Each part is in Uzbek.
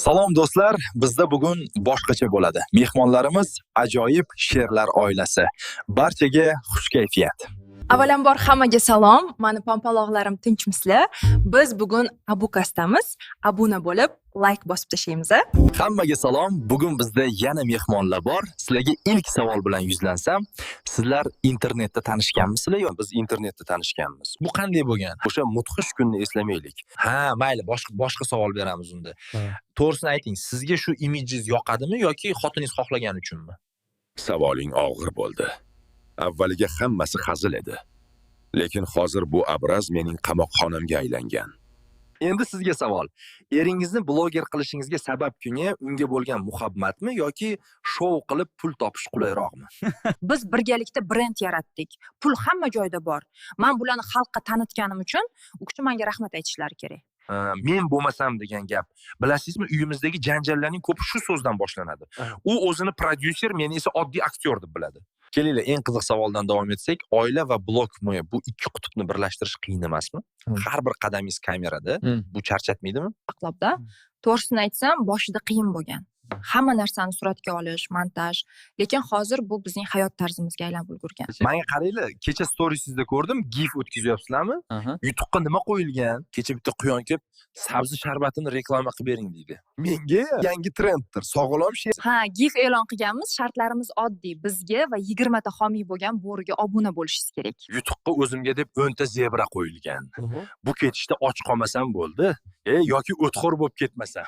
Salom do'stlar, bizda bugun boshqacha bo'ladi. Mehmonlarimiz ajoyib sherlar oilasi. Barchaga xush kayfiyat. Avvalambor hammaga salom. Mani pompaloqlarim tinchmisizlar? Biz bugun Abukastamiz. Abuna bo'lib, like bosib tashlaymiz. Hammaga salom. Bugun bizda yana mehmonlar bor. Sizlarga ilk savol bilan yuzlansam, sizlar internetda tanishganmisizlar yo biz internetda tanishganmiz? Bu qanday bo'lgan? O'sha mudhish kunni eslamaylik. Ha, mayli, boshqa savol beramiz unda. To'g'risini ayting, sizga shu imijingiz yoqadimi yoki xotiningiz xohlagan uchunmi? Savoling og'ir bo'ldi. Avvaliga hammasi hazil edi. Lekin hozir bu obraz mening qamoqxonamga aylangan. Endi sizga savol. Eringizni bloger qilishingizga sabab kunga unga bo'lgan muhabbatmi yoki shou qilib pul topish qulayroqmi? Biz birgalikda brend yaratdik. Pul hamma joyda bor. Men bularni xalqqa tanitganim uchun u kishi menga rahmat aytishlari kerak. Men bo'lmasam degan gap. Bilasizmi, uyimizdagi janjallarning ko'pi shu so'zdan boshlanadi. U o'zini prodyuser, meni esa oddiy aktyor deb biladi. Kelinglar, eng qiziq savoldan davom etsak, oila va blog bu ikki qutbni birlashtirish qiyin emasmi? Har bir qadamingiz kamerada. Bu charchatmaydimi? Aqlobda. To'g'risini aytsam, boshida qiyin bo'lgan. Hamma narsani suratga olish, montaj, lekin hozir bu bizning hayot tarzimizga aylanib ulgurgan. Menga qaranglar, kecha storiesizda ko'rdim, gif o'tkazyapsizlarmi? Yutuqqa nima qo'yilgan? Kecha bitta quyon kelib, sabzi sharbatini reklama qilib bering deydi. Menga yangi trenddir, sog'lom sher. Ha, gif e'lon qilganmiz, shartlarimiz oddiy. Bizga va 20 ta homiy bo'lgan bo'riga obuna bo'lishingiz kerak. Yutuqqa o'zimga deb 10 ta zebra qo'yilgan. Bu ketishda och qolmasam bo'ldi, yoki o'txo'r bo'lib ketmasam.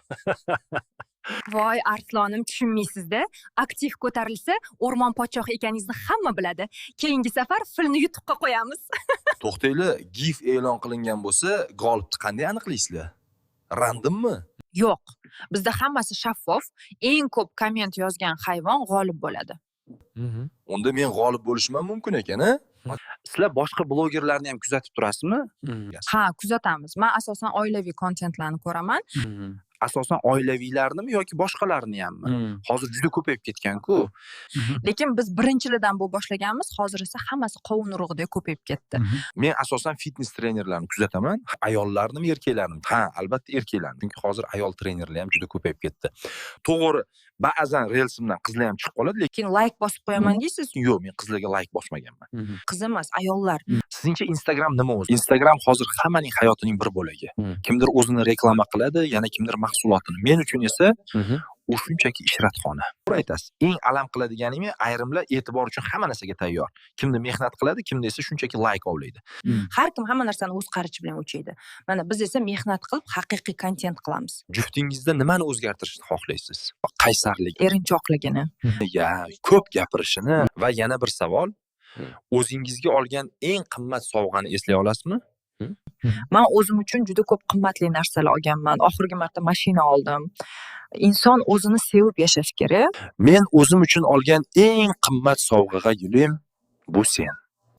Voy, Arslonim, tushunmaysizda. Aktiv ko'tarilsa, o'rmon podshohi ekaningizni hamma biladi. Keyingi safar filni yutuqqa qo'yamiz. To'xtaylar, gif e'lon qilingan bo'lsa, g'olibni qanday aniqlaysizlar? Randommi? Yo'q. Bizda hammasi shaffof. Eng ko'p komment yozgan hayvon g'olib bo'ladi. Unda men g'olib bo'lishim mumkin ekan-a? Sizlar boshqa blogerlarni ham kuzatib turasizmi? Ha, kuzatamiz. Men asosan oilaviy kontentlarni ko'raman. Asosan oilaviylarnimi yoki boshqalarni hammi? Hozir juda ko'payib ketgan-ku. Lekin biz birinchilardan bu boshlaganmiz, hozir esa hammasi qovun urug'idek ko'payib ketdi. Men asosan fitness trenerlarni kuzataman. Ayollarnimi, erkaklarnimi? Ha, albatta erkaklarni. Chunki hozir ayol trenerlar ham juda ko'payib ketdi. To'g'ri, ba'zan relsimdan qizlar ham chiqib qoladi, Lekin like bosib qo'yaman deysiz? yo'q, men qizlarga like bosmaganman. Qiz emas, ayollar. Sizningcha Instagram nima o'zi? Instagram hozir hammaning hayotining bir bo'lagi. Kimdir o'zini reklama qiladi, yana kimdir mahsulotini. Men uchun esa u shunchaki ishratxona. To'g'ri aytasiz. Eng alam qiladiganimi, ayrimlar e'tibor uchun hamma narsaga tayyor. Kimdir mehnat qiladi, kimdir esa shunchaki like ovlaydi. Har kim hamma narsani o'z qarichi bilan o'lchaydi. Mana biz esa mehnat qilib haqiqiy kontent qilamiz. Juftingizda nimani o'zgartirishni xohlaysiz? Qaysarlik, Erinchoqligini. ko'p gapirishini va yana bir savol, o'zingizga olgan eng qimmat sovg'ani eslay olasizmi? Men o'zim uchun juda ko'p qimmatli narsalar olganman. Oxirgi marta mashina oldim. Inson o'zini sevib yashash kerak. Men o'zim uchun olgan eng qimmat sovg'aga gulim bu sen.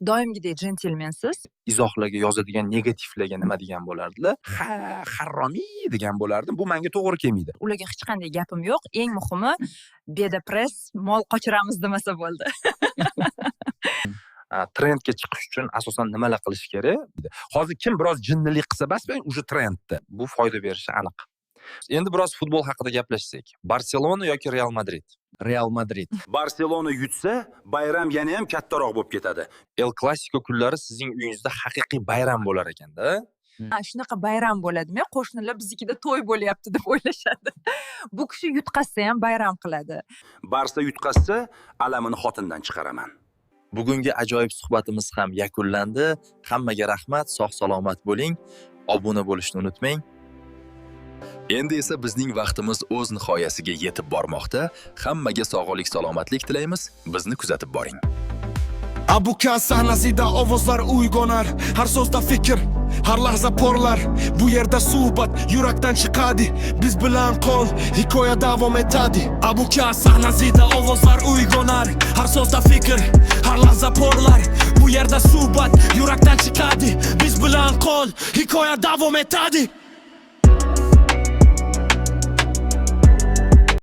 Doimgidek jentelmensiz. Izohlarga yozadigan negativlarga nima degan bo'lardilar? Ha, harromiy degan bo'lardim. Bu menga to'g'ri kelmaydi. Ularga hech qanday gapim yo'q. Eng muhimi, bedepress, mol qochiramiz demasa bo'ldi. Trendga chiqish uchun asosan nimalar qilish kerak? Hozir kim biroz jinnilik qilsa bas, o'sha trendda. Bu foyda berishi aniq. Endi biroz futbol haqida gaplashsak. Barselona yoki Real Madrid? Real Madrid. Barselona yutsa, bayram yana ham kattaroq bo'lib ketadi. El Clasico kunlari sizning uyingizda haqiqiy bayram bo'lar ekanda. Shunaqa bayram bo'ladimi? Qo'shnilar biznikida to'y bo'lyapti deb o'ylashadi. Bu kishi yutqazsa ham bayram qiladi. Barsa yutqazsa, alamini xotindan chiqaraman. Bugungi ajoyib suhbatimiz ham yakunlandi. Hammaga rahmat, sog' salomat bo'ling. Obuna bo'lishni unutmang. Endi esa bizning vaqtimiz o'z nihoyasiga yetib bormoqda. Hammaga sog'lik, salomatlik tilaymiz. Bizni kuzatib boring. Abuka sahnasida ovozlar uyg'onar, har so'zda fikr, har lahza porlar. Bu yerda suhbat yurakdan chiqadi, biz bilan qol, hikoya davom etadi. Abuka sahnasida ovozlar uyg'onar, har so'zda fikr, har lahza porlar. Bu yerda suhbat yurakdan chiqadi, biz bilan qol, hikoya davom etadi.